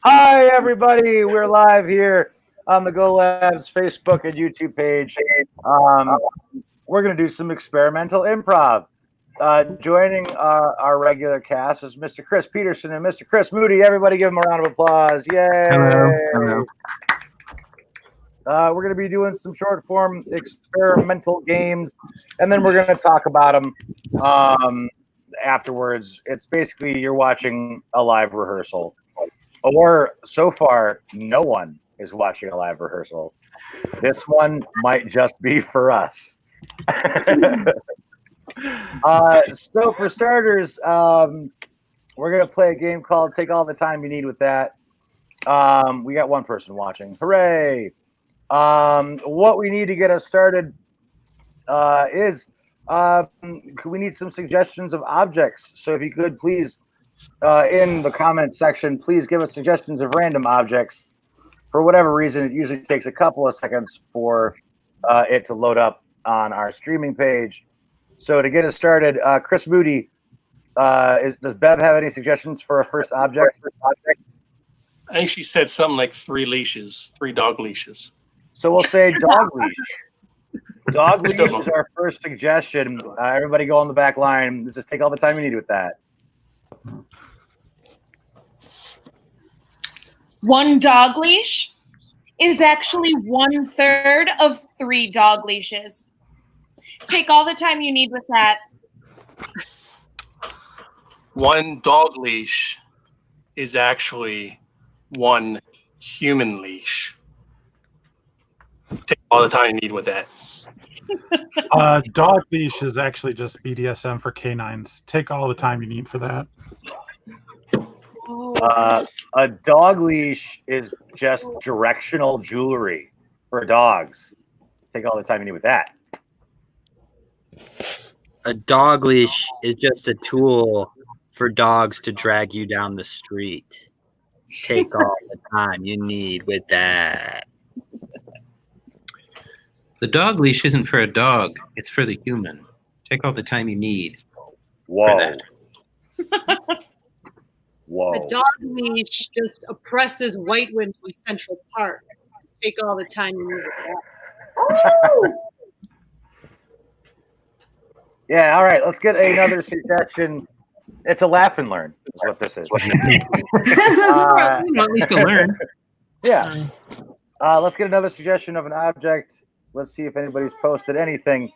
Hi, everybody. We're live here on the Go Labs Facebook and YouTube page. We're going to do some experimental improv. Joining our regular cast is Mr. Chris Peterson and Mr. Chris Moody. Everybody give them a round of applause. Yay. Hello. We're going to be doing some short form experimental games, and then we're going to talk about them afterwards. It's basically you're watching a live rehearsal. Or so far, no one is watching a live rehearsal. This one might just be for us. So for starters, we're going to play a game called Take All the Time You Need with That. We got one person watching. Hooray! What we need to get us started is we need some suggestions of objects. So if you could please, in the comment section, please give us suggestions of random objects. For whatever reason, it usually takes a couple of seconds for it to load up on our streaming page. So to get us started, Chris Moody, does Bev have any suggestions for a first object? I think she said something like 3 dog leashes. So we'll say dog leash. Dog leash is our first suggestion. Everybody go on the back line. This is take all the time you need with that. One dog leash is actually 1/3 of 3 dog leashes. Take all the time you need with that. One dog leash is actually 1 human leash. Take all the time you need with that. Dog leash is actually just BDSM for canines. Take all the time you need for that. A dog leash is just directional jewelry for dogs. Take all the time you need with that. A dog leash is just a tool for dogs to drag you down the street. Take all the time you need with that. The dog leash isn't for a dog. It's for the human. Take all the time you need Whoa. for that. Whoa. The dog leash just oppresses White Wind in Central Park. Take all the time you need with that. Yeah, all right. Let's get another suggestion. It's a laugh and learn is what this is. At least to learn. Yeah. Let's get another suggestion of an object. Let's see if anybody's posted anything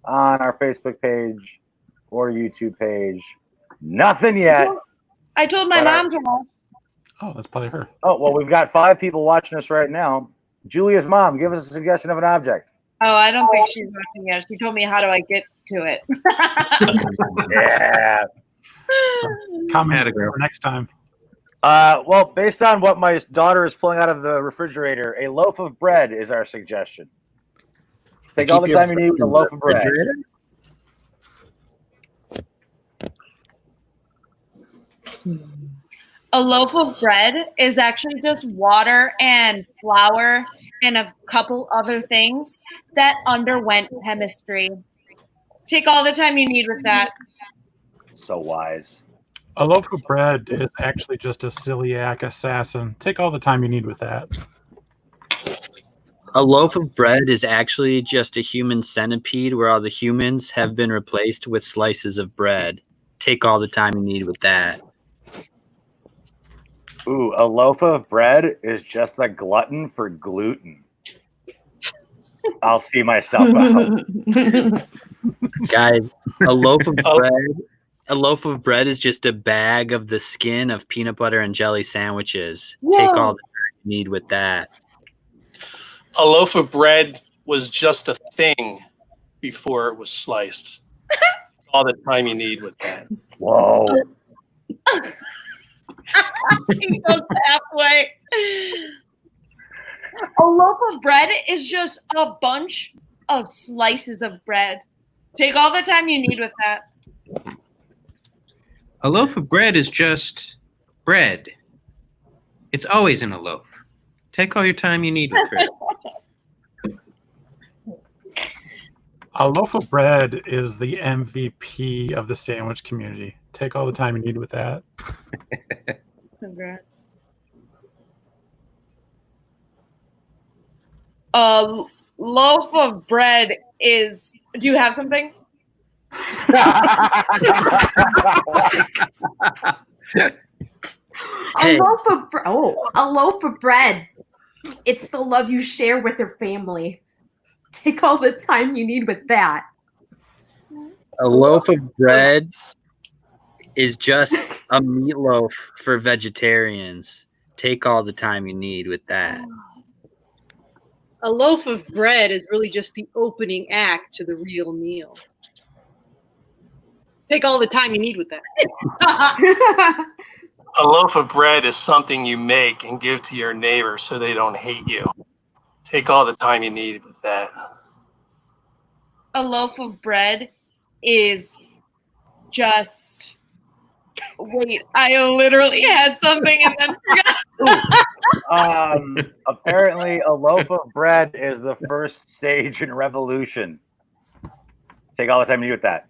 on our Facebook page or YouTube page. Nothing yet. I told my mom to watch. Oh, that's probably her. Oh, well, we've got 5 people watching us right now. Julia's mom, give us a suggestion of an object. Oh, I don't think she's watching yet. She told me how do I get to it. Yeah. Comment for next time. Well, based on what my daughter is pulling out of the refrigerator, a loaf of bread is our suggestion. Take all the time you need with a loaf of bread. A loaf of bread is actually just water and flour and a couple other things that underwent chemistry. Take all the time you need with that. So wise. A loaf of bread is actually just a celiac assassin. Take all the time you need with that. A loaf of bread is actually just a human centipede where all the humans have been replaced with slices of bread. Take all the time you need with that. Ooh, a loaf of bread is just a glutton for gluten. I'll see myself out. Guys, a loaf of bread is just a bag of the skin of peanut butter and jelly sandwiches. Whoa. Take all the time you need with that. A loaf of bread was just a thing before it was sliced. All the time you need with that. Whoa. He goes halfway. A loaf of bread is just a bunch of slices of bread. Take all the time you need with that. A loaf of bread is just bread. It's always in a loaf. Take all your time you need with it. A loaf of bread is the MVP of the sandwich community. Take all the time you need with that. Congrats. A loaf of bread is. Do you have something? Hey. A loaf of bread. It's the love you share with your family. Take all the time you need with that. A loaf of bread is just a meatloaf for vegetarians. Take all the time you need with that. A loaf of bread is really just the opening act to the real meal. Take all the time you need with that. A loaf of bread is something you make and give to your neighbor so they don't hate you. Take all the time you need with that. A loaf of bread is just. Wait, I literally had something and then forgot. Apparently, a loaf of bread is the first stage in revolution. Take all the time you need with that.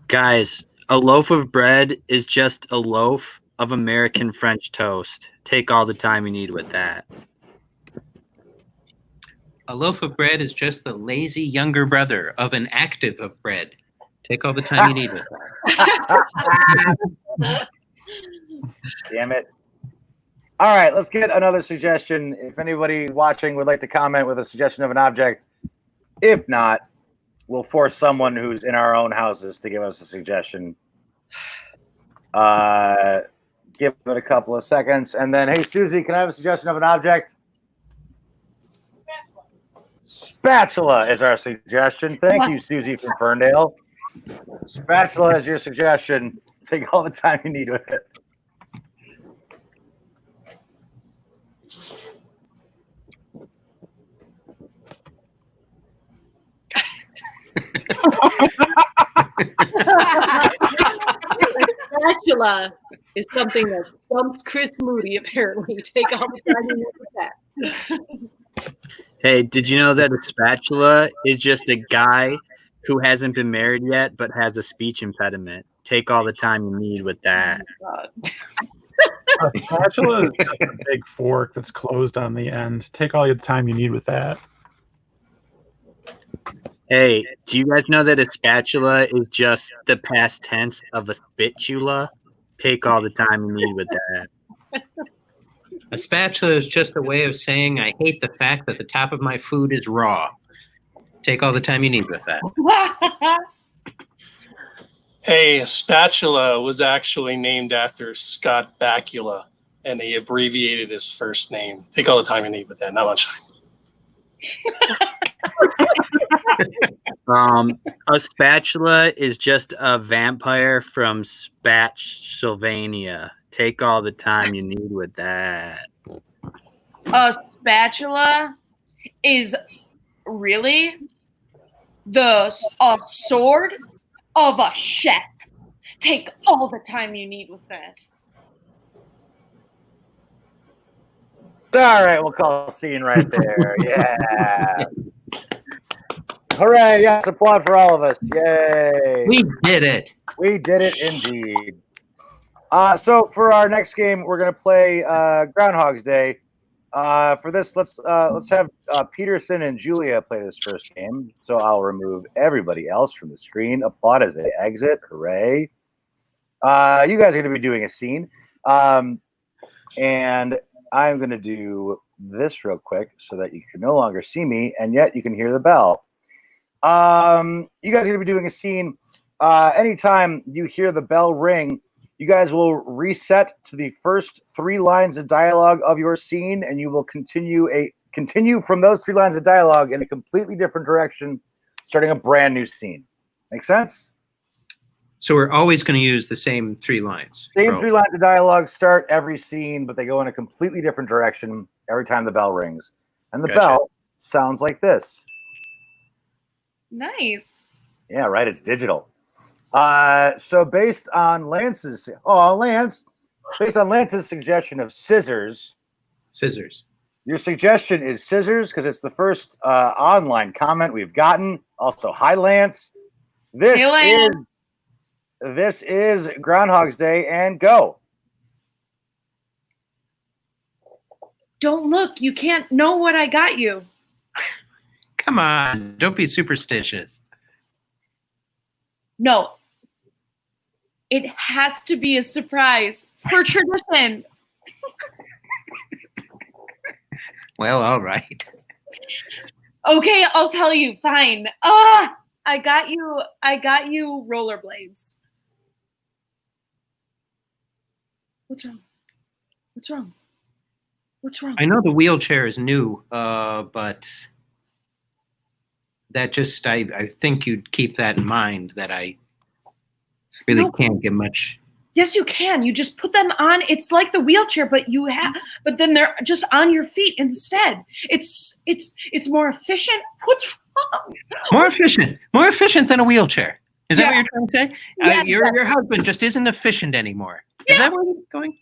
Guys, a loaf of bread is just a loaf of American French toast. Take all the time you need with that. A loaf of bread is just the lazy younger brother of an active of bread. Take all the time you need with that. Damn it. All right, let's get another suggestion. If anybody watching would like to comment with a suggestion of an object, if not, we'll force someone who's in our own houses to give us a suggestion. Give it a couple of seconds. And then, hey, Susie, can I have a suggestion of an object? Spatula is our suggestion. Thank you, Susie from Ferndale. Spatula is your suggestion. Take all the time you need with it. Spatula is something that stumps Chris Moody, apparently. Take all the time you need with that. Hey, did you know that a spatula is just a guy who hasn't been married yet but has a speech impediment? Take all the time you need with that. A spatula is just a big fork that's closed on the end. Take all the time you need with that. Hey, do you guys know that a spatula is just the past tense of a spitula? Take all the time you need with that. A spatula is just a way of saying I hate the fact that the top of my food is raw. Take all the time you need with that. Hey, spatula was actually named after Scott Bakula, and they abbreviated his first name. Take all the time you need with that. Not much. A spatula is just a vampire from Sylvania. Take all the time you need with that. A spatula is really a sword of a chef. Take all the time you need with that. All right, we'll call a scene right there. Yeah. Hooray, yes, applaud for all of us. Yay. We did it. We did it indeed. So for our next game, we're going to play Groundhog's Day. For this, let's have Peterson and Julia play this first game. So I'll remove everybody else from the screen. Applaud as they exit. Hooray. You guys are going to be doing a scene. And I'm going to do this real quick so that you can no longer see me, and yet you can hear the bell. You guys are going to be doing a scene. Anytime you hear the bell ring, you guys will reset to the first 3 lines of dialogue of your scene, and you will continue from those 3 lines of dialogue in a completely different direction, starting a brand new scene. Make sense? So we're always going to use the same 3 lines. Same 3 lines of dialogue start every scene, but they go in a completely different direction every time the bell rings. And the bell sounds like this. Nice. Yeah, right. It's digital. So based on Lance's suggestion of scissors. Scissors. Your suggestion is scissors because it's the first online comment we've gotten. Also, hi Lance. This is Groundhog's Day, and go. Don't look. You can't know what I got you. Come on, don't be superstitious. No. It has to be a surprise for tradition. Well, all right. Okay, I'll tell you. Fine. I got you rollerblades. What's wrong? What's wrong? What's wrong? I know the wheelchair is new, but that just I think you'd keep that in mind that I really No. can't get much. Yes, you can. You just put them on. It's like the wheelchair, but but then they're just on your feet instead. It's more efficient. What's wrong? More efficient than a wheelchair. Is that Yeah. what you're trying to say? Yeah, Your husband just isn't efficient anymore. Is that where it's going?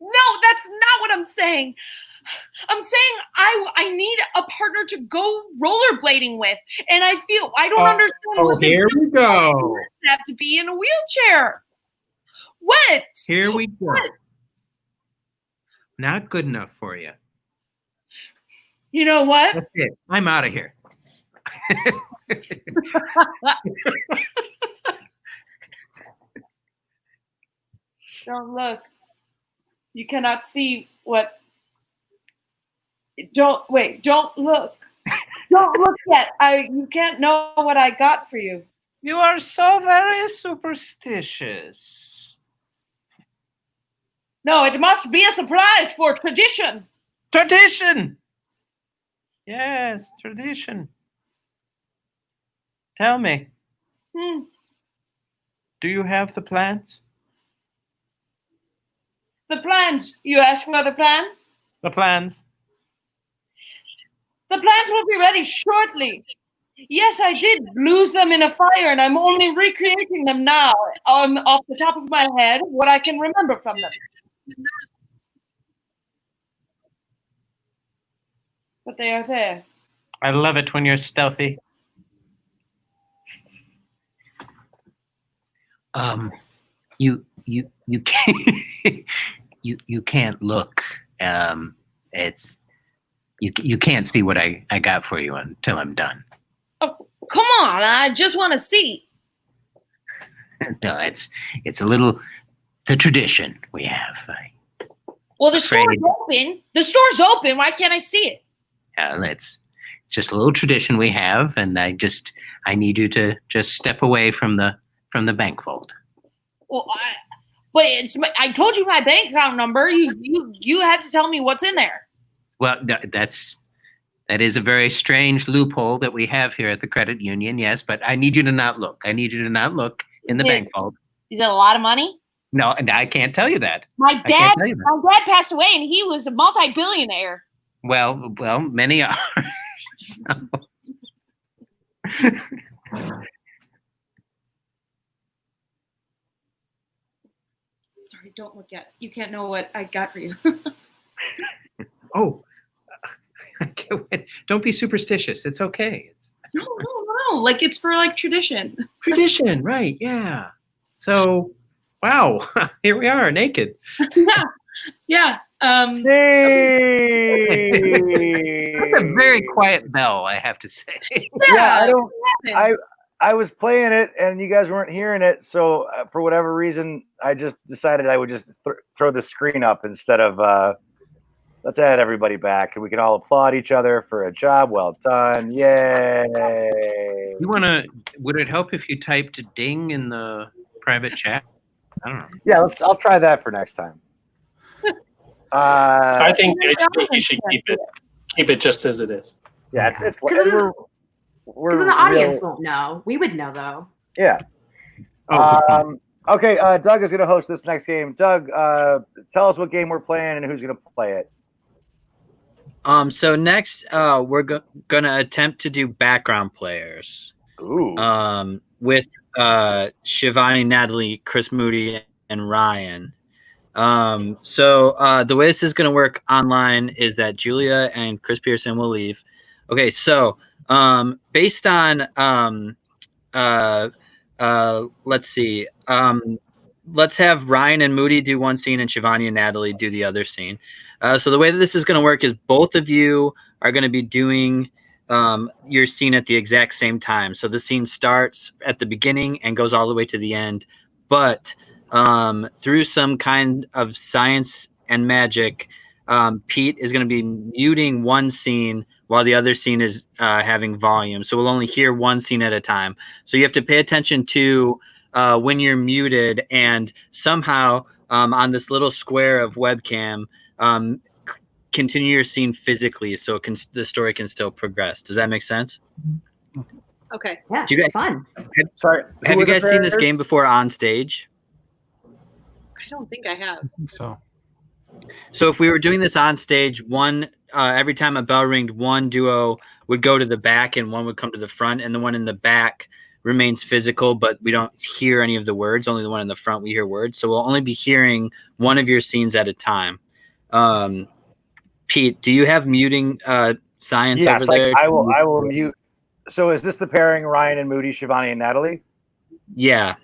No, that's not what I'm saying. I'm saying I need a partner to go rollerblading with, and I don't understand what Here we go. they have to be in a wheelchair. What? Here we go. What? Not good enough for you. You know what? That's it. I'm out of here. Don't look. You cannot see what. Don't wait. Don't look. Don't look yet. You can't know what I got for you. You are so very superstitious. No, it must be a surprise for tradition. Tradition. Yes, tradition. Tell me, do you have the plans? The plans. You ask for the plans? The plans. The plans will be ready shortly. Yes, I did lose them in a fire, and I'm only recreating them now off the top of my head, what I can remember from them. But they are there. I love it when you're stealthy. You can't you can't look. It's you can't see what I got for you until I'm done. Oh, come on! I just want to see. No, it's a little the tradition we have. Well, the Afraid. store's open. The store's open. Why can't I see it? It's just a little tradition we have, and I need you to just step away from the bank vault. Well, but I told you my bank account number. You had to tell me what's in there. Well, that is a very strange loophole that we have here at the credit union. Yes, but I need you to not look. I need you to not look in the bank vault. Is it a lot of money? No, and I can't tell you that. My I can't tell you that. my dad passed away, and he was a multi-billionaire. Well, many are. So. Sorry, don't look yet. You can't know what I got for you. Oh, don't be superstitious. It's okay. No. Like it's for like tradition. Tradition, right? Yeah. So, wow, here we are, naked. Yeah. That's a very quiet bell, I have to say. Yeah, I was playing it and you guys weren't hearing it, so for whatever reason, I just decided I would just throw the screen up instead of let's add everybody back and we can all applaud each other for a job well done. Yay! Would it help if you typed ding in the private chat? I don't know. Yeah, I'll try that for next time. I think you should keep it just as it is. Yeah, it's Because then the audience real- won't know. We would know though. Yeah. Okay, Doug is going to host this next game. Doug, tell us what game we're playing and who's going to play it. So next, we're gonna attempt to do background players. Ooh. With Shivani, Natalie, Chris Moody, and Ryan. So the way this is gonna work online is that Julia and Chris Pearson will leave. Okay, so based on let's see. let's have Ryan and Moody do one scene and Shivani and Natalie do the other scene. So the way that this is going to work is both of you are going to be doing your scene at the exact same time. So the scene starts at the beginning and goes all the way to the end. But through some kind of science and magic, Pete is going to be muting one scene while the other scene is having volume. So we'll only hear one scene at a time. So you have to pay attention to when you're muted, and somehow on this little square of webcam, continue your scene physically so the story can still progress. Does that make sense? Okay. Yeah, Do you guys- fun. Sorry. Have you guys seen this game before on stage? I don't think I have. So So if we were doing this on stage, every time a bell ringed, one duo would go to the back and one would come to the front, and the one in the back remains physical, but we don't hear any of the words. Only the one in the front we hear words. So we'll only be hearing one of your scenes at a time. Pete, do you have muting science Yes, over there? I will mute. So is this the pairing Ryan and Moody, Shivani and Natalie? Yeah.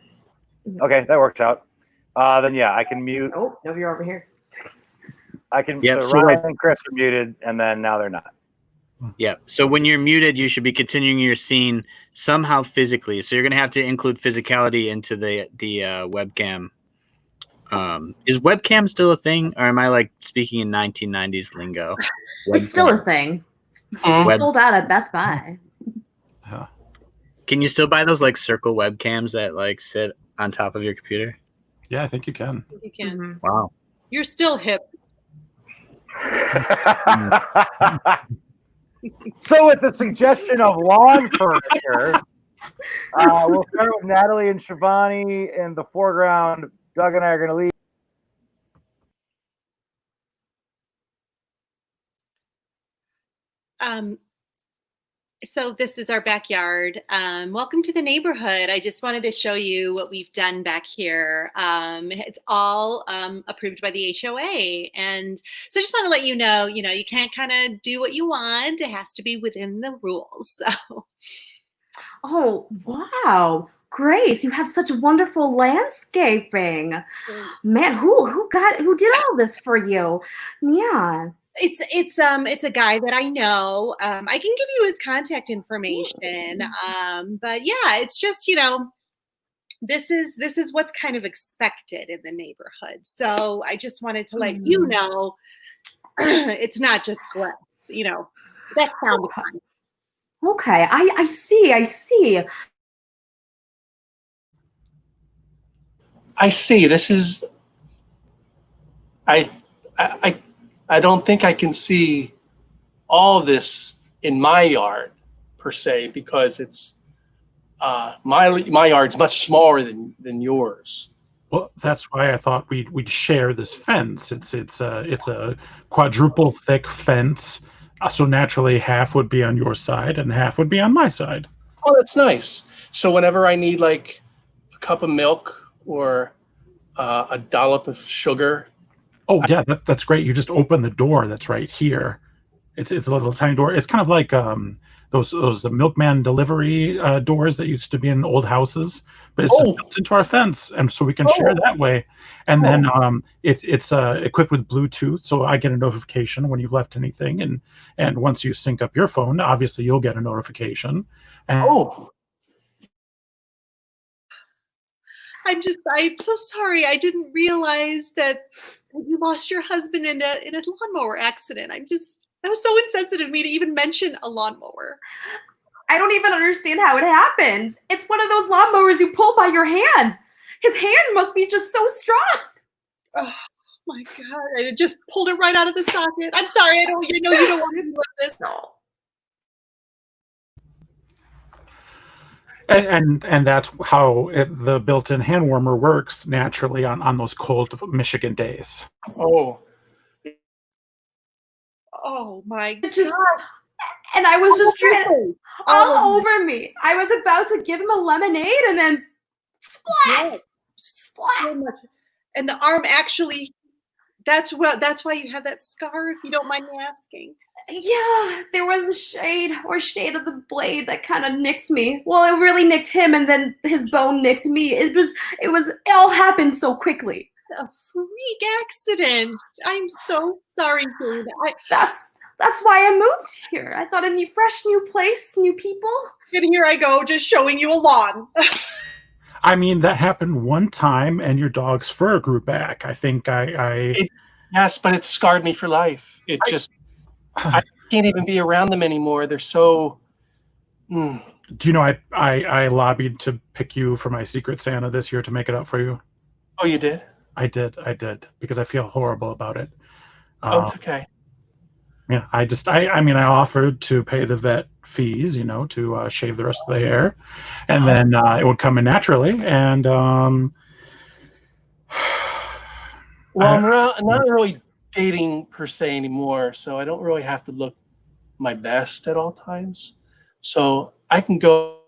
Okay, that works out. Then yeah, I can mute. Oh, no, you're over here. I can. Yep, So so Ryan and Chris are muted, and then now they're not. Yeah. So when you're muted, you should be continuing your scene somehow physically. So you're going to have to include physicality into the webcam. Is webcam still a thing, or am I like speaking in 1990s lingo? It's still a thing. Web- Sold out at Best Buy. Can you still buy those like circle webcams that like sit on top of your computer? yeah, I think you can. You can. Mhm. Wow. You're still hip. So with the suggestion of lawn furniture, we'll start with Natalie and Shivani in the foreground. Doug and I are going to leave. So this is our backyard. Welcome to the neighborhood. I just wanted to show you what we've done back here. It's all approved by the HOA. And so I just want to let you know, you can't kind of do what you want. It has to be within the rules. So Oh, wow. Grace, you have such wonderful landscaping. Man, who did all this for you? Yeah. it's a guy that I know. I can give you his contact information. But yeah, it's just, this is what's kind of expected in the neighborhood. So I just wanted to let you know it's not just glass, that sounded fun. Okay, I see. I see. This is. I don't think I can see all this in my yard per se, because it's my yard's much smaller than yours. Well, that's why I thought we'd share this fence. It's a quadruple thick fence, so naturally half would be on your side and half would be on my side. Oh, that's nice. So whenever I need like a cup of milk or a dollop of sugar. Oh yeah, that's great. You just open the door that's right here. It's a little tiny door. It's kind of like those milkman delivery doors that used to be in old houses, but it's just built into our fence, and so we can share that way. And then it's equipped with Bluetooth, so I get a notification when you've left anything, and once you sync up your phone, obviously you'll get a notification. And I'm so sorry. I didn't realize that you lost your husband in a lawnmower accident. That was so insensitive of me to even mention a lawnmower. I don't even understand how it happens. It's one of those lawnmowers you pull by your hand. His hand must be just so strong. Oh my God. I just pulled it right out of the socket. I'm sorry. I know you don't want to do this. No. And that's how the built-in hand warmer works naturally on those cold Michigan days. Oh my God. And I was just trying to, all over me. I was about to give him a lemonade and then splat. So much. And the arm actually That's why you have that scar, if you don't mind me asking. Yeah, there was a shade of the blade that kind of nicked me. Well, it really nicked him, and then his bone nicked me. It all happened so quickly. A freak accident. I'm so sorry, dude. That's why I moved here. I thought a fresh new place, new people. And here I go, just showing you a lawn. I mean, that happened one time, and your dog's fur grew back. I think Yes, but it scarred me for life. I can't even be around them anymore. They're so. Do you know I lobbied to pick you for my Secret Santa this year to make it up for you? Oh, you did? I did because I feel horrible about it. Oh, it's okay. Yeah, I offered to pay the vet fees, to shave the rest of the hair, and then it would come in naturally. And Well, I'm not really dating per se anymore, so I don't really have to look my best at all times. So I can go.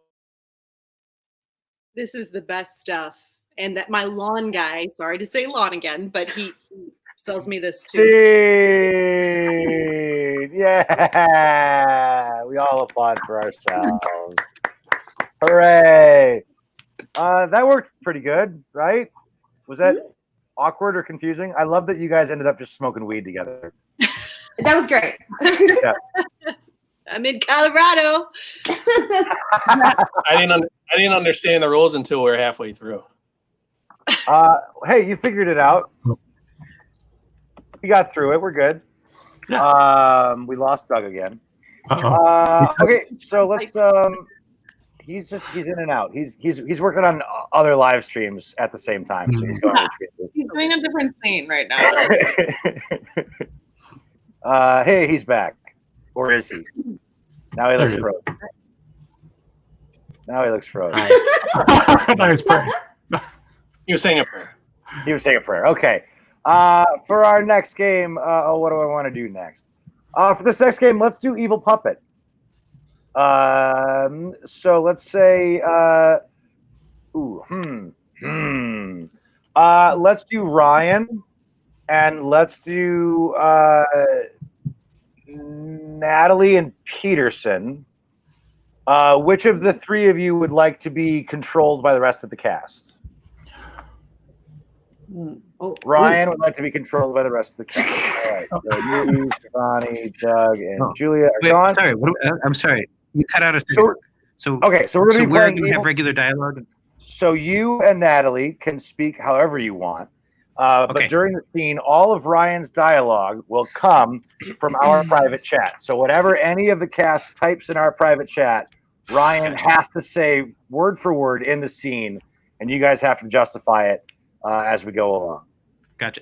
This is the best stuff. And that my lawn guy, sorry to say lawn again, but he sells me this too. Steve! Yeah! We all applaud for ourselves. Hooray! That worked pretty good, right? Was that awkward or confusing? I love that you guys ended up just smoking weed together. That was great. Yeah. I'm in Colorado. I didn't understand the rules until we were halfway through. Hey, you figured it out. We got through it. We're good. Yeah. We lost Doug again. Uh-oh. Okay, so let's. He's in and out. He's working on other live streams at the same time, so he's going. He's doing a different scene right now. Hey, he's back, or is he? Now he looks frozen. Now he looks frozen. Nice prayer. You were saying a prayer. He was saying a prayer. Okay. For our next game, what do I want to do next? For this next game, let's do Evil Puppet. So let's say, let's do Ryan, and let's do Natalie and Peterson. Which of the three of you would like to be controlled by the rest of the cast? Ryan would like to be controlled by the rest of the cast. All right. So you, Shivani, Doug, and Julia are gone. Sorry, I'm sorry. You cut out a so okay, so we're going to have regular dialogue. So you and Natalie can speak however you want, but during the scene, all of Ryan's dialogue will come from our private chat. So whatever any of the cast types in our private chat, Ryan has to say word for word in the scene, and you guys have to justify it as we go along. Gotcha.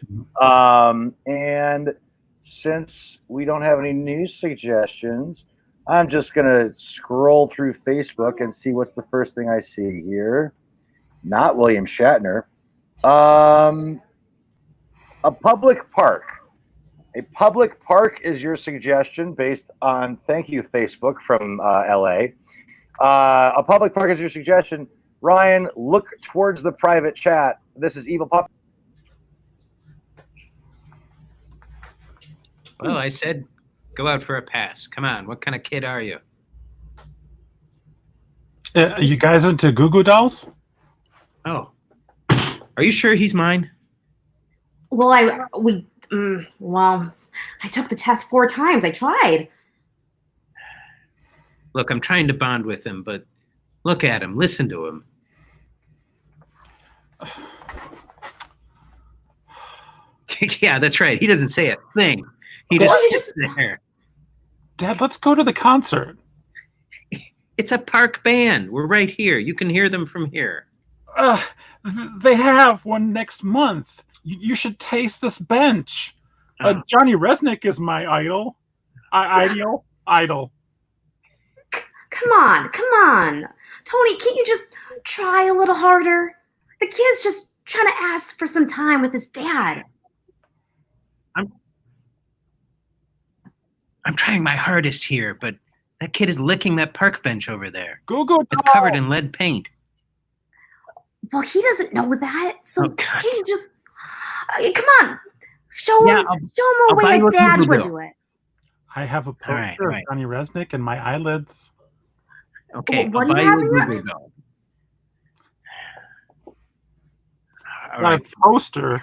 And since we don't have any news suggestions, I'm just going to scroll through Facebook and see what's the first thing I see here. Not William Shatner. A public park. A public park is your suggestion based on, thank you, Facebook from LA. A public park is your suggestion. Ryan, look towards the private chat. This is Evil Puppet. Well, I said go out for a pass. Come on, what kind of kid are you? You guys into Goo Goo Dolls? Oh, are you sure he's mine? Well, I took the test 4 times. I tried. Look, I'm trying to bond with him, but look at him, listen to him. Yeah, that's right. He doesn't say a thing. He just sits there. Dad, let's go to the concert. It's a park band. We're right here. You can hear them from here. They have one next month. You should taste this bench. Johnny Resnick is my idol. Idol. Come on. Tony, can't you just try a little harder? The kid's just trying to ask for some time with his dad. I'm trying my hardest here, but that kid is licking that park bench over there. Goo Goo Dolls. It's covered in lead paint. Well, he doesn't know that. So can't you just come on. Show him, Yeah, show him I'll a buy way you a a dad Google would Bill. do it. I have a poster right, of right. Johnny Resnick in my eyelids. Okay, What I'll do you buy have you a in your- Google Bill. All Got right. a poster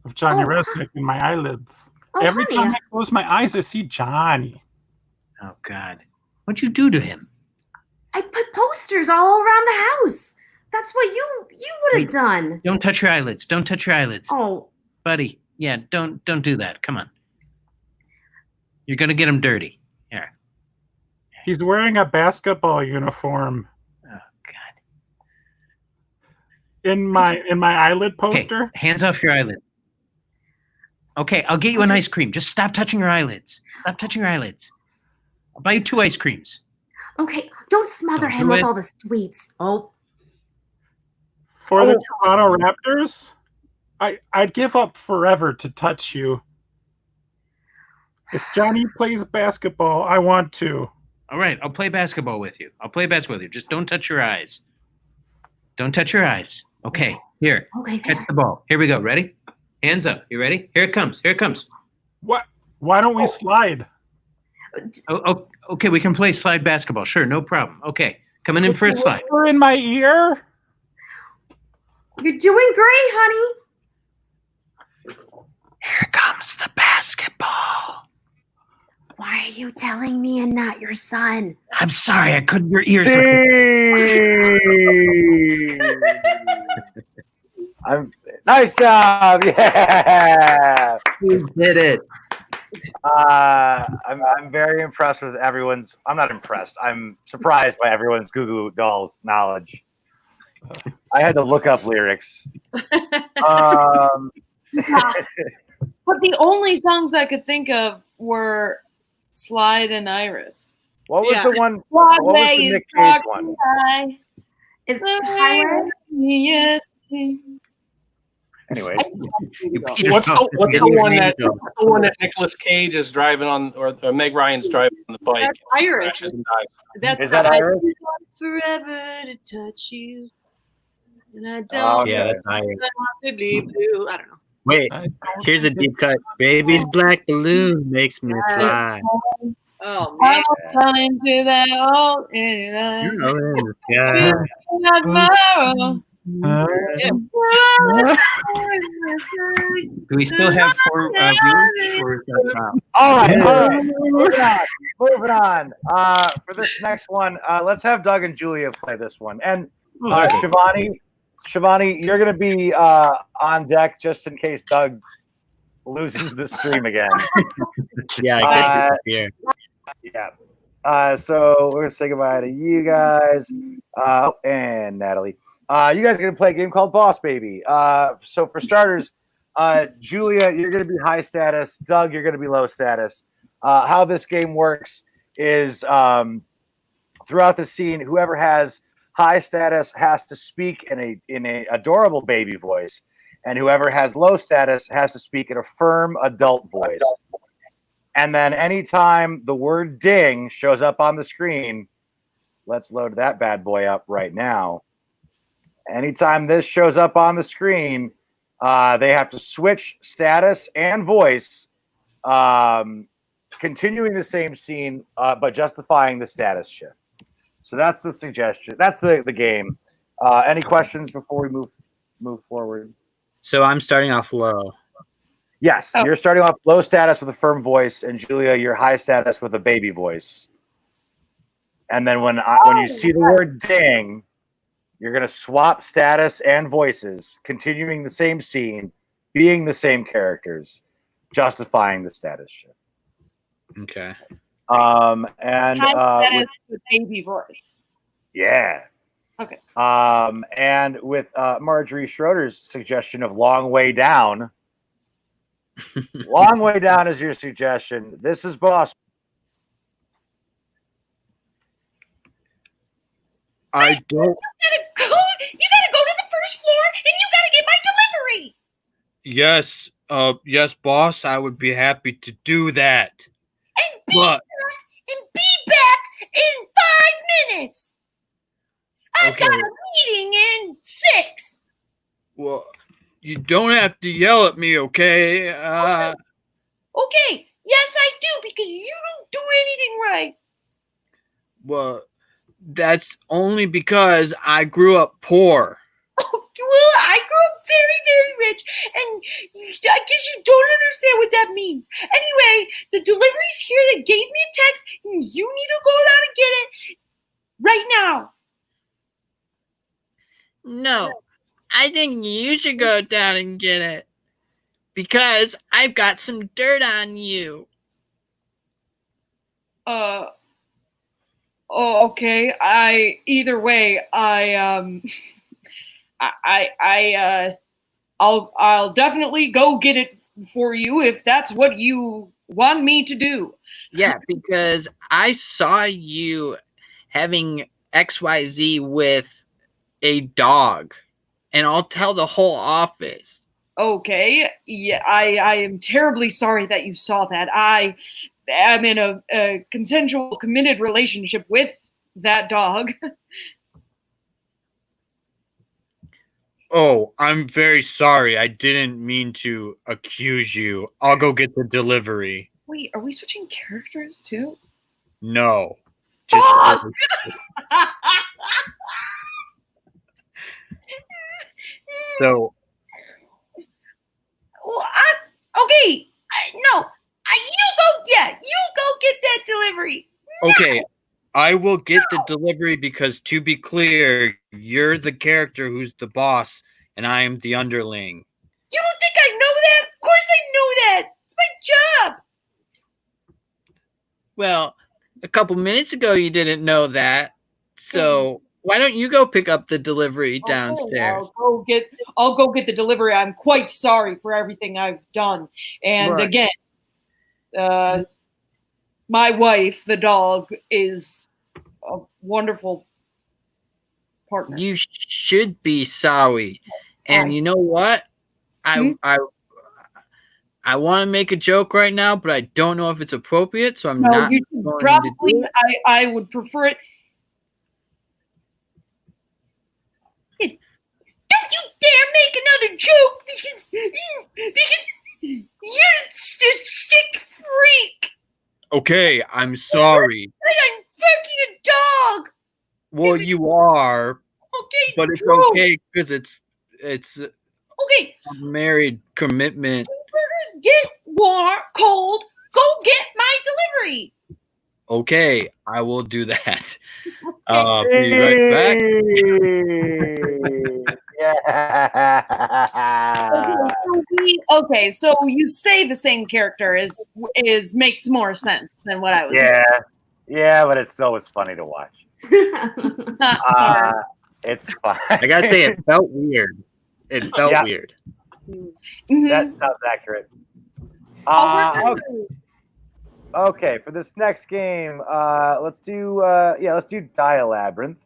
of Johnny Oh. Resnick in my eyelids. Oh, Every honey. time I close my eyes, I see Johnny. Oh God, what'd you do to him? I put posters all around the house. That's what you would have Wait. done. Don't touch your eyelids. Don't touch your eyelids, Oh, buddy. Yeah, don't do that. Come on. You're gonna get him dirty. Here. He's wearing a basketball uniform Oh God. in my eyelid Okay, poster. hands off your eyelid. Okay, I'll get you an ice cream. Just stop touching your eyelids. Stop touching your eyelids. I'll buy you 2 ice creams. okay. Don't smother Don't him do with it. all the sweets. Oh, For the Oh. Toronto Raptors, I'd give up forever to touch you. If Johnny plays basketball, I want to. All right, I'll play basketball with you. I'll play basketball with you. Just don't touch your eyes. Don't touch your eyes. Okay, here. okay. Catch the ball. Here we go. Ready? Hands up. You ready? Here it comes. Here it comes. What? Why don't we slide? Oh, okay, we can play slide basketball. Sure, no problem. Okay, coming in for a slide. Whisper in my ear. You're doing great, honey. Here comes the basketball. Why are you telling me and not your son? I'm sorry, I couldn't. Your ears. Nice job. Yeah. You did it. I'm very impressed with everyone's. I'm not impressed. I'm surprised by everyone's Goo Goo Dolls knowledge. I had to look up lyrics. But the only songs I could think of were Slide and Iris. What was Yeah. the one? What was Broadway the is Nick Cage one? Broadway. Is Tyler? Yes. Anyways, What's the one that Nicolas Cage is driving on, or Meg Ryan's driving on the bike? That's Iris. Crashes and dies. That's is that I Iris? want forever to touch you, and I Oh, don't Yeah, okay. that's Iris. possibly blue. I don't know. Wait, here's a deep cut. Baby's black balloon makes me fly. Oh I man, was calling to that old You anytime. know, in the sky. Tomorrow. Do we still have 4 viewers? Or is that out? All right. Moving on. For this next one, let's have Doug and Julia play this one. And Shivani, you're going to be on deck just in case Doug loses the stream again. Yeah, I guess it's here. Yeah. So we're going to say goodbye to you guys. And Natalie. You guys are going to play a game called Boss Baby. So for starters, Julia, you're going to be high status. Doug, you're going to be low status. How this game works is throughout the scene, whoever has high status has to speak in a adorable baby voice, and whoever has low status has to speak in a firm adult voice. And then anytime the word ding shows up on the screen, let's load that bad boy up right now. Anytime this shows up on the screen, they have to switch status and voice, continuing the same scene, but justifying the status shift. So that's the suggestion. That's the game. Any questions before we move forward? So I'm starting off low. Yes, Oh. you're starting off low status with a firm voice, and Julia, you're high status with a baby voice. And then when you see the word ding, you're going to swap status and voices, continuing the same scene, being the same characters, justifying the status shift. Okay. And That is the baby voice. yeah. Okay. And with Marjorie Schroeder's suggestion of Long Way Down, Long Way Down is your suggestion. This is Boss. I don't. You gotta go to the first floor and you gotta get my delivery. Yes, boss. I would be happy to do that. And But be back in 5 minutes. I've got Okay. a meeting in 6. well, You don't have to yell at me, okay? Okay, yes, I do, because you don't do anything right. Well, that's only because I grew up poor. Well, I grew up very, very rich, and I guess you don't understand what that means. Anyway, the delivery's here. They gave me a text, and you need to go down and get it right now. No, I think you should go down and get it. Because I've got some dirt on you. Oh, okay. Either way, I'll definitely go get it for you if that's what you want me to do. Yeah, because I saw you having XYZ with a dog, and I'll tell the whole office. Okay. Yeah, I am terribly sorry that you saw that. I am in a consensual, committed relationship with that dog. Oh, I'm very sorry. I didn't mean to accuse you. I'll go get the delivery. Wait, are we switching characters too? No. Just so Well, you go get that delivery. okay, I will get the delivery because, to be clear, you're the character who's the boss and I am the underling. You don't think I know that? Of course I know that. It's my job. Well, a couple minutes ago you didn't know that. So why don't you go pick up the delivery downstairs? Okay, I'll go get the delivery. I'm quite sorry for everything I've done. And Right. again, my wife, the dog, is a wonderful partner. You should be sorry. And you know what? I want to make a joke right now, but I don't know if it's appropriate, so I'm No, not you should going probably. to do it. I would prefer it. Don't you dare make another joke because you're a sick freak. Okay, I'm sorry. And I'm fucking a dog. Well, you are, Okay, but it's no. okay because it's Okay, a married commitment. burgers get warm, cold. Go get my delivery. Okay, I will do that. Be right back. Yeah. So you stay the same character is makes more sense than what I was. Yeah, but it still was funny to watch. Sorry. It's fine. I gotta say, it felt weird. It felt Yeah. weird. Mhm. That sounds accurate. Okay, for this next game, let's do Dialabyrinth.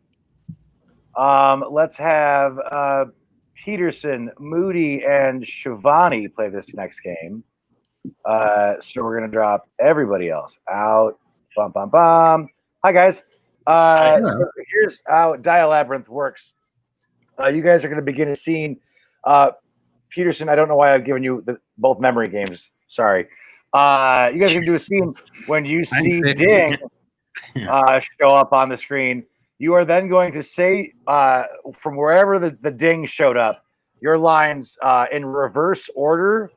Let's have Peterson, Moody, and Shivani play this next game. So we're gonna drop everybody else out. Bum bum bum. Hi guys. So here's how Dialabyrinth works. You guys are gonna begin a scene. Peterson, I don't know why I've given you both memory games. Sorry. You guys are gonna do a scene when you see Ding show up on the screen. You are then going to say from wherever the ding showed up, your lines in reverse order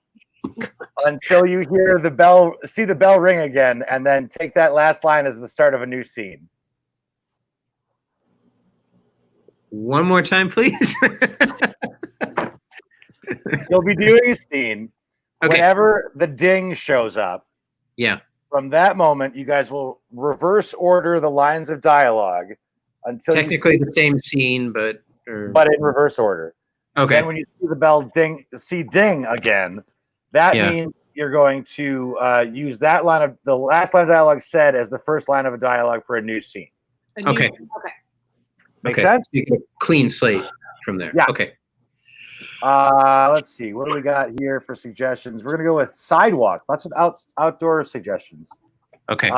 until you hear the bell, see the bell ring again, and then take that last line as the start of a new scene. One more time, please. You'll be doing a scene Okay. whenever the ding shows up. Yeah. From that moment, you guys will reverse order the lines of dialogue until Technically you the same scene, but but in reverse order. okay. Then when you see the bell ding again, that Yeah. means you're going to use that line of the last line of dialogue said as the first line of a dialogue for a new scene. Okay. Make Okay. sense? You get a clean slate from there. Yeah. Okay. Let's see. What do we got here for suggestions? We're gonna go with sidewalk. Lots of outdoor suggestions. Okay.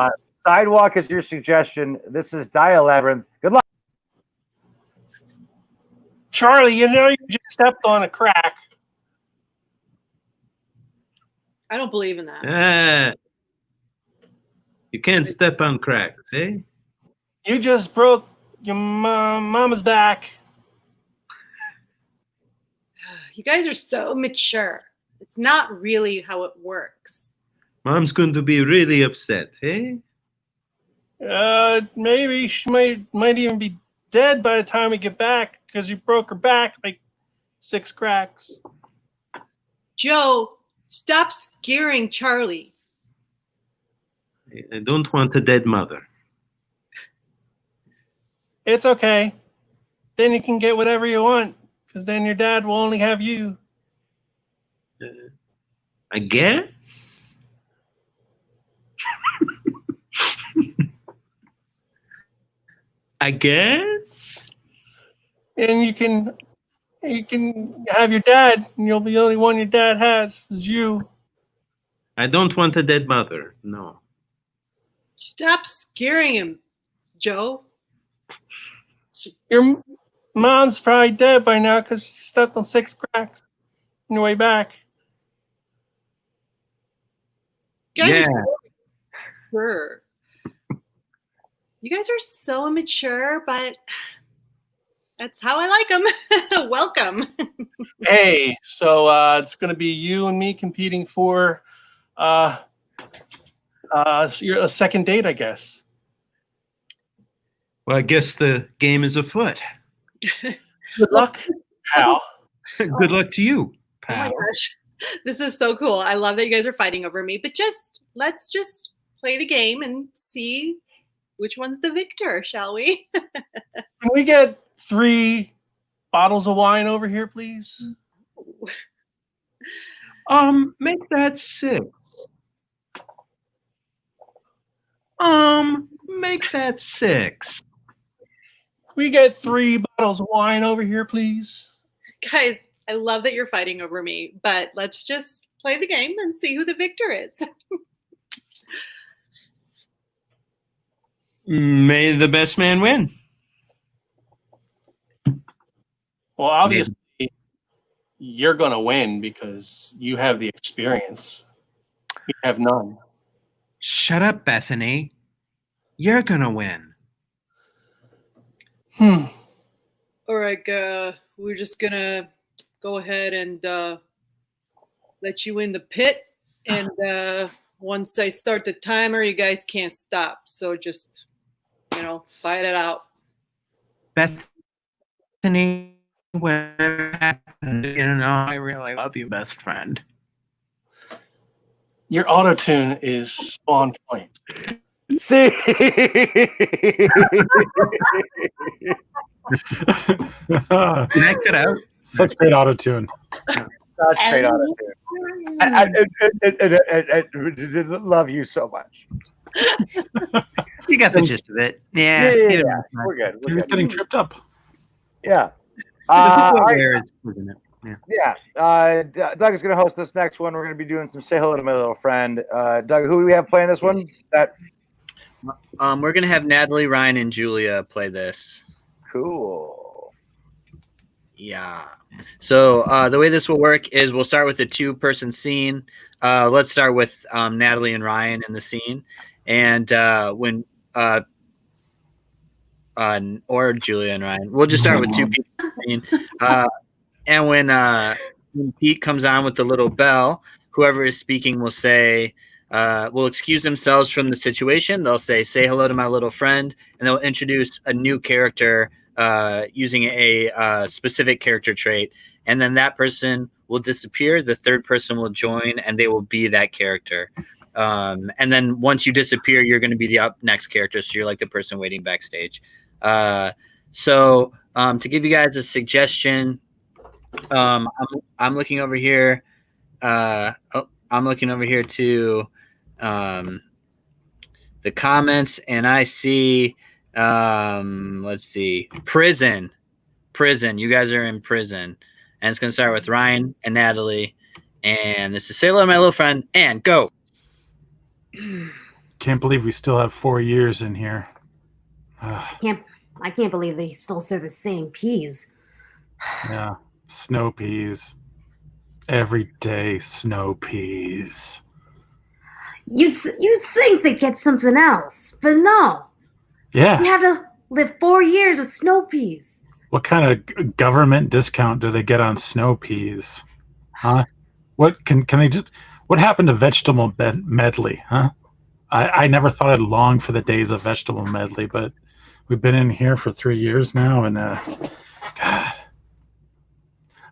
Sidewalk is your suggestion. This is Dialabyrinth. Good luck. Charlie, you know you just stepped on a crack. I don't believe in that. You can't step on cracks, eh? You just broke your mama's back. You guys are so mature. It's not really how it works. Mom's going to be really upset, eh? Maybe she might even be dead by the time we get back because you broke her back like 6 cracks. Joe, stop scaring Charlie. I don't want a dead mother. It's okay. Then you can get whatever you want because then your dad will only have you. I guess. I guess. And you can have your dad, and you'll be the only one your dad has is you. I don't want a dead mother. No. Stop scaring him, Joe. Your mom's probably dead by now because she stepped on 6 cracks on your way back. Guys Yeah. are so mature. You guys are so immature, but that's how I like them. Welcome. Hey, so it's going to be you and me competing for a second date, I guess. Well, I guess the game is afoot. Good luck, pal. Good luck to you, Oh my pal. gosh. This is so cool. I love that you guys are fighting over me, but let's just play the game and see which one's the victor, shall we? Can we get 3 bottles of wine over here, please? Make that 6. Make that 6. We get 3 bottles of wine over here, please. Guys, I love that you're fighting over me, but let's just play the game and see who the victor is. May the best man win. Well, obviously, you're going to win because you have the experience. We have none. Shut up, Bethany. You're gonna win. All right, we're just gonna go ahead and let you in the pit. And once I start the timer, you guys can't stop. So just, fight it out. Bethany, whatever happened, I really love you, best friend. Your auto-tune is on point. See? Can I cut out? Such great auto tune. That's great auto-tune. I love you so much. You got the gist of it. Yeah. Yeah. We're good. You're getting tripped up. Yeah. The All football right. player is losing it. Yeah. Doug is going to host this next one. We're going to be doing some Say Hello to My Little Friend. Doug, who do we have playing this one? We're gonna have Natalie, Ryan, and Julia play this. Cool. Yeah. So the way this will work is we'll start with a 2-person scene. Let's start with Natalie and Ryan in the scene, and when or Julia and Ryan, we'll just start with 2 people in the scene. And when Pete comes on with the little bell, whoever is speaking will say, will excuse themselves from the situation. They'll say hello to my little friend, and they'll introduce a new character using a specific character trait. And then that person will disappear. The third person will join, and they will be that character. And then once you disappear, you're going to be the up next character. So you're like the person waiting backstage. So to give you guys a suggestion, I'm looking over here. I'm looking over here to the comments, and I see, let's see, prison. You guys are in prison, and it's gonna start with Ryan and Natalie, and this is Say Hello to My Little Friend, and go. Can't believe we still have 4 years in here. I can't believe they still serve the same peas. Yeah, snow peas. Everyday snow peas. You'd think they'd get something else, but no. Yeah. You had to live 4 years with snow peas. What kind of government discount do they get on snow peas? Huh? What can they just? What happened to vegetable medley? Huh? I never thought I'd long for the days of vegetable medley, but we've been in here for 3 years now, and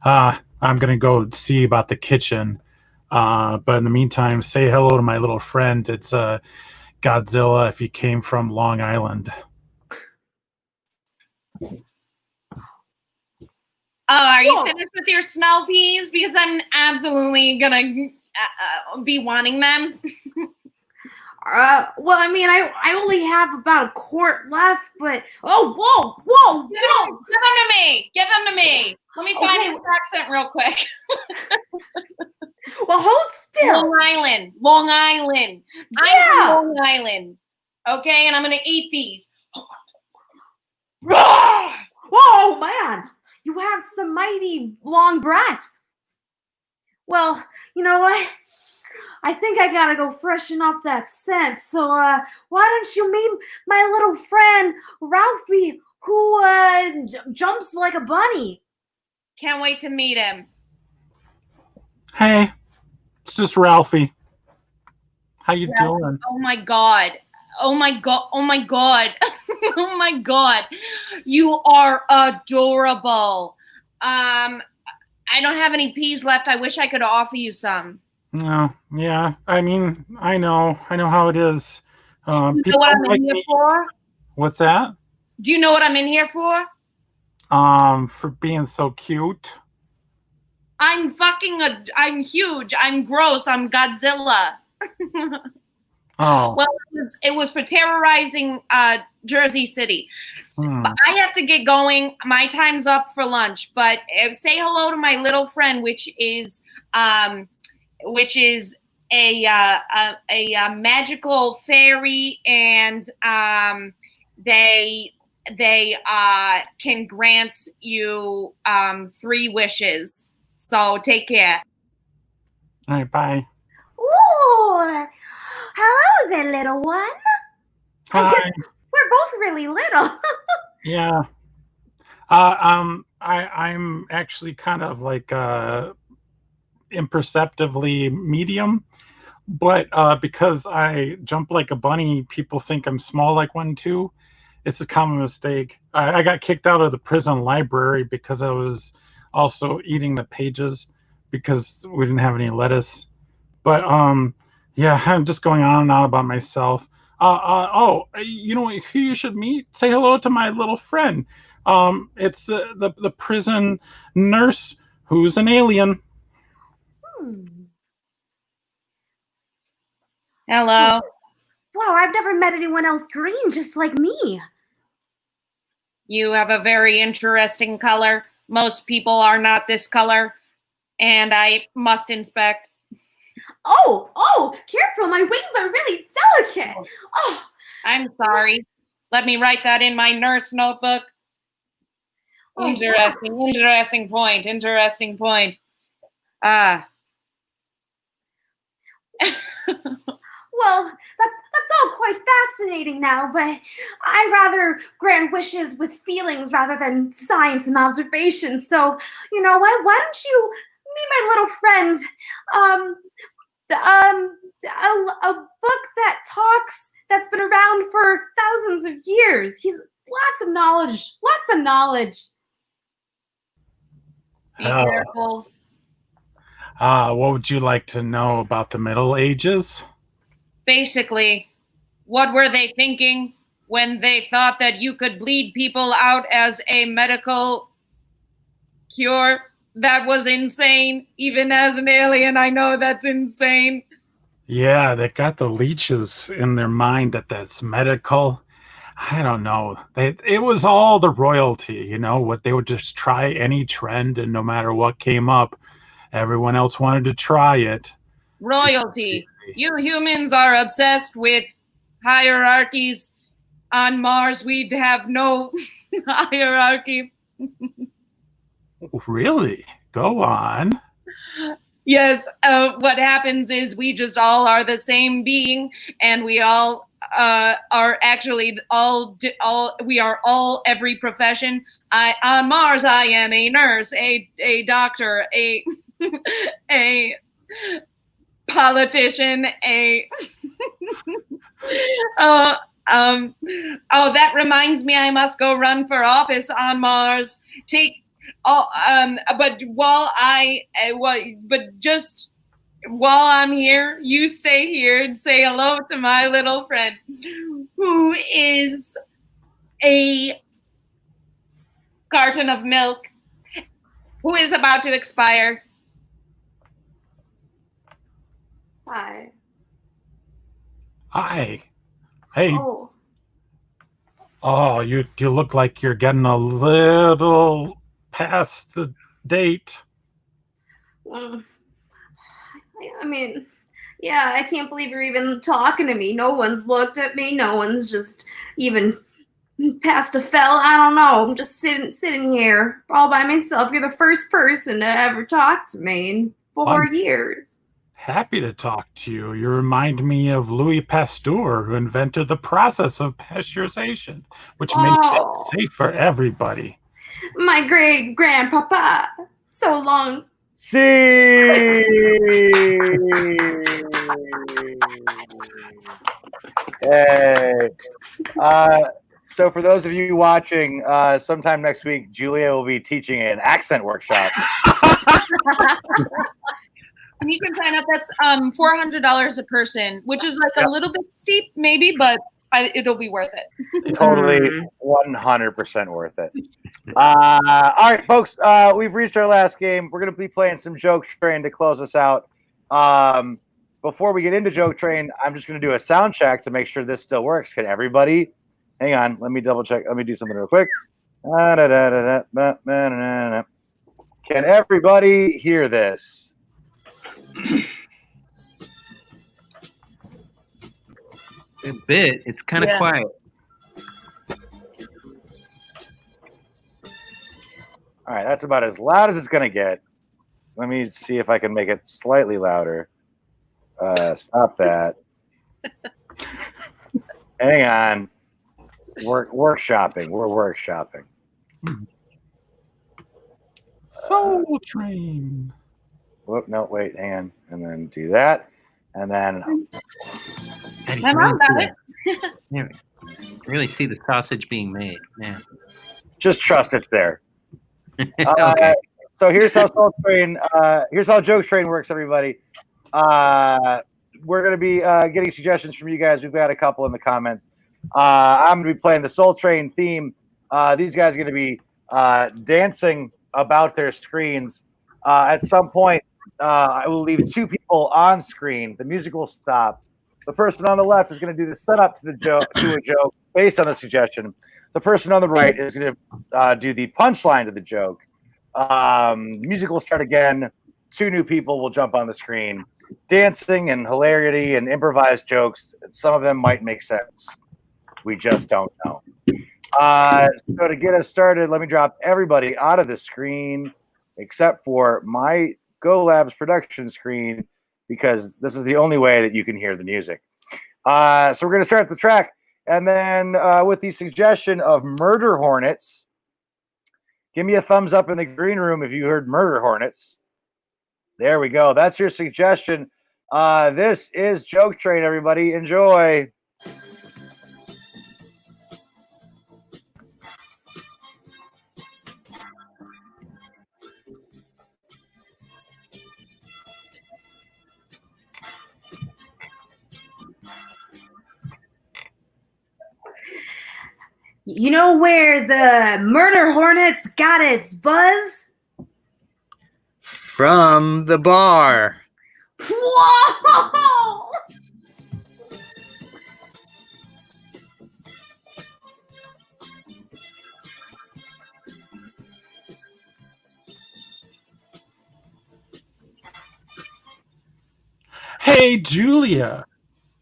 God. I'm gonna go see about the kitchen. But in the meantime, say hello to my little friend. It's Godzilla if he came from Long Island. Oh, are you finished with your snow peas? Because I'm absolutely gonna be wanting them. Well, I mean, I only have about a quart left, but whoa! Give them to me. Give them to me. Let me find his accent real quick. Well, hold still. Long Island. Yeah. I'm from Long Island. Okay, and I'm gonna eat these. Whoa, man! You have some mighty long breath. Well, you know what? I think I gotta go freshen up that scent. So, why don't you meet my little friend Ralphie, who jumps like a bunny? Can't wait to meet him. Hey, it's just Ralphie. How you doing? Oh my god. Oh my god. Oh my god. Oh my god. You are adorable. I don't have any peas left. I wish I could offer you some. No, yeah. I mean, I know how it is. You know what I'm in here for? What's that? Do you know what I'm in here for? For being so cute. I'm huge. I'm gross. I'm Godzilla. Oh. Well, it was for terrorizing Jersey City. But I have to get going. My time's up for lunch. But say hello to my little friend, which is a magical fairy, and they can grant you 3 wishes. So take care. All right, bye. Ooh, hello there, little one. Hi. I guess we're both really little. Yeah. I'm actually kind of like imperceptibly medium, but because I jump like a bunny, people think I'm small like one too. It's a common mistake. I got kicked out of the prison library because I was also eating the pages because we didn't have any lettuce. But yeah, I'm just going on and on about myself. You know who you should meet? Say hello to my little friend. It's the prison nurse who's an alien. Hello. Wow, I've never met anyone else green just like me. You have a very interesting color. Most people are not this color, and I must inspect. Oh, careful, my wings are really delicate. Oh, I'm sorry. Let me write that in my nurse notebook. Interesting point. Well, that's all quite fascinating now, but I rather grant wishes with feelings rather than science and observation. So, you know what? Why don't you meet my little friend? A book that talks, that's been around for thousands of years. He's lots of knowledge. Be careful. What would you like to know about the Middle Ages? Basically, what were they thinking when they thought that you could bleed people out as a medical cure? That was insane. Even as an alien, I know that's insane. Yeah, they got the leeches in their mind that's medical. I don't know. It was all the royalty, you know, what they would just try any trend, and no matter what came up, everyone else wanted to try it. Royalty. You humans are obsessed with hierarchies. On Mars, we'd have no hierarchy. Really? Go on. Yes, what happens is we just all are the same being, and we all are actually we are all every profession. On Mars, I am a nurse, a doctor, a a politician, a oh, that reminds me, I must go run for office on Mars. But just while I'm here, you stay here and say hello to my little friend, who is a carton of milk, who is about to expire. Hi. Hi. Hey. Oh. Oh, you look like you're getting a little past the date. I mean, yeah, I can't believe you're even talking to me. No one's looked at me. No one's just even passed a fell. I don't know. I'm just sitting here all by myself. You're the first person to ever talk to me in 4 years. Happy to talk to you. You remind me of Louis Pasteur, who invented the process of pasteurization, which makes it safe for everybody. My great grandpapa. So long. See. Hey. So for those of you watching, sometime next week, Julia will be teaching an accent workshop. And you can sign up. That's $400 a person, which is like a little bit steep, maybe, but it'll be worth it. Totally 100% worth it. All right, folks, we've reached our last game. We're going to be playing some Joke Train to close us out. Before we get into Joke Train, I'm just going to do a sound check to make sure this still works. Can everybody? Hang on. Let me double check. Let me do something real quick. Can everybody hear this? A bit. It's kind of quiet. All right, that's about as loud as it's going to get. Let me see if I can make it slightly louder. Stop that. Hang on. Workshopping. We're workshopping. Soul Train. Whoop, no, wait, hang on. And then do that. And then... My mom got it. Yeah, really see the sausage being made. Yeah. Just trust it's there. Okay. So here's how Soul Train, here's how Joke Train works, everybody. We're going to be getting suggestions from you guys. We've got a couple in the comments. I'm going to be playing the Soul Train theme. These guys are going to be dancing about their screens. At some point, I will leave 2 people on screen. The music will stop. The person on the left is going to do the setup to a joke based on the suggestion. The person on the right is going to do the punchline to the joke. Music will start again. 2 new people will jump on the screen, dancing and hilarity and improvised jokes. Some of them might make sense. We just don't know. So to get us started, let me drop everybody out of the screen except for my Go Labs production screen, because this is the only way that you can hear the music. So we're going to start the track. And then with the suggestion of Murder Hornets, give me a thumbs up in the green room if you heard Murder Hornets. There we go. That's your suggestion. This is Joke Train, everybody. Enjoy. You know where the Murder Hornets got its buzz? From the bar. Whoa! Hey, Julia.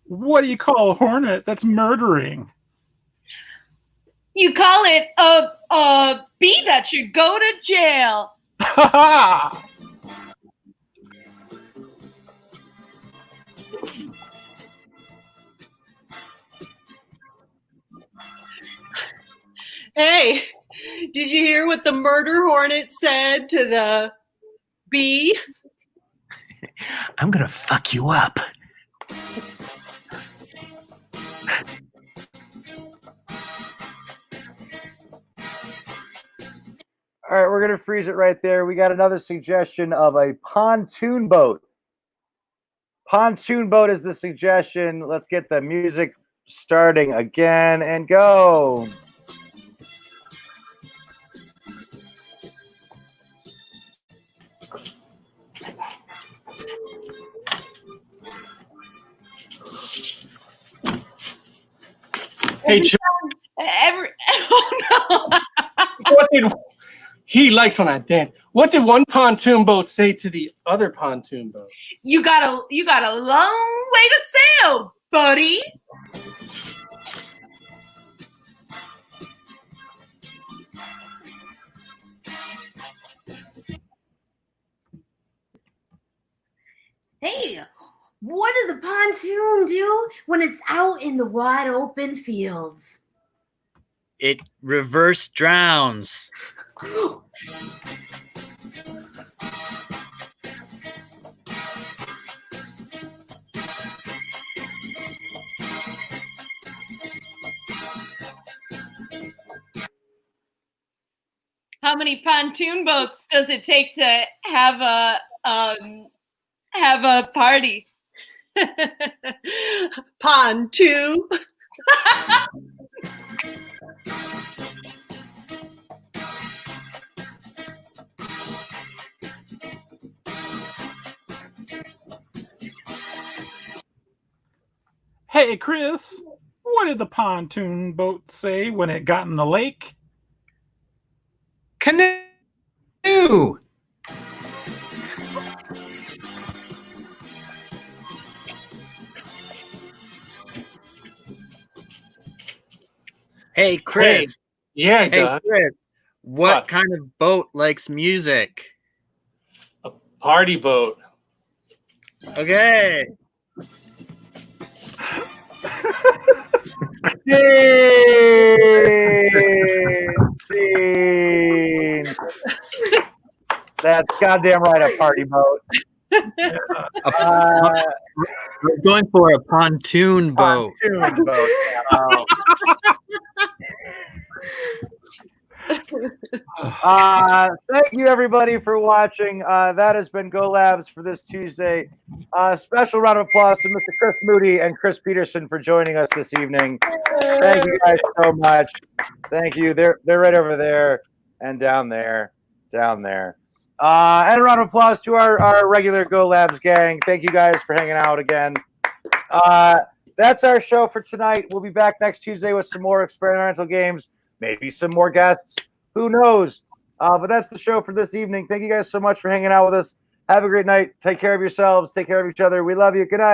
What do you call a hornet that's murdering? You call it a bee that should go to jail. Hey, did you hear what the murder hornet said to the bee? I'm gonna fuck you up. All right, we're going to freeze it right there. We got another suggestion of a pontoon boat. Pontoon boat is the suggestion. Let's get the music starting again and go. Hey, Joe, Oh no! what did he likes when I dance? What did one pontoon boat say to the other pontoon boat? You got a long way to sail, buddy. Hey, what does a pontoon do when it's out in the wide open fields? It reverse drowns. How many pontoon boats does it take to have a party? Pontoon. Hey, Chris, what did the pontoon boat say when it got in the lake? Canoe. Hey, Chris. Yeah, Hey, Doug. Chris. What What? kind of boat likes music? A party boat. Okay. Scene. That's goddamn right, a party boat. We're going for a pontoon boat. Pontoon boat. Oh. Thank you everybody for watching. That has been Go Labs for this Tuesday. Special round of applause to Mr. Chris Moody and Chris Peterson for joining us this evening. Thank you guys so much. Thank you. They're right over there and down there. And a round of applause to our regular Go Labs gang. Thank you guys for hanging out again. That's our show for tonight. We'll be back next Tuesday with some more experimental games, maybe some more guests. Who knows? But that's the show for this evening. Thank you guys so much for hanging out with us. Have a great night. Take care of yourselves. Take care of each other. We love you. Good night,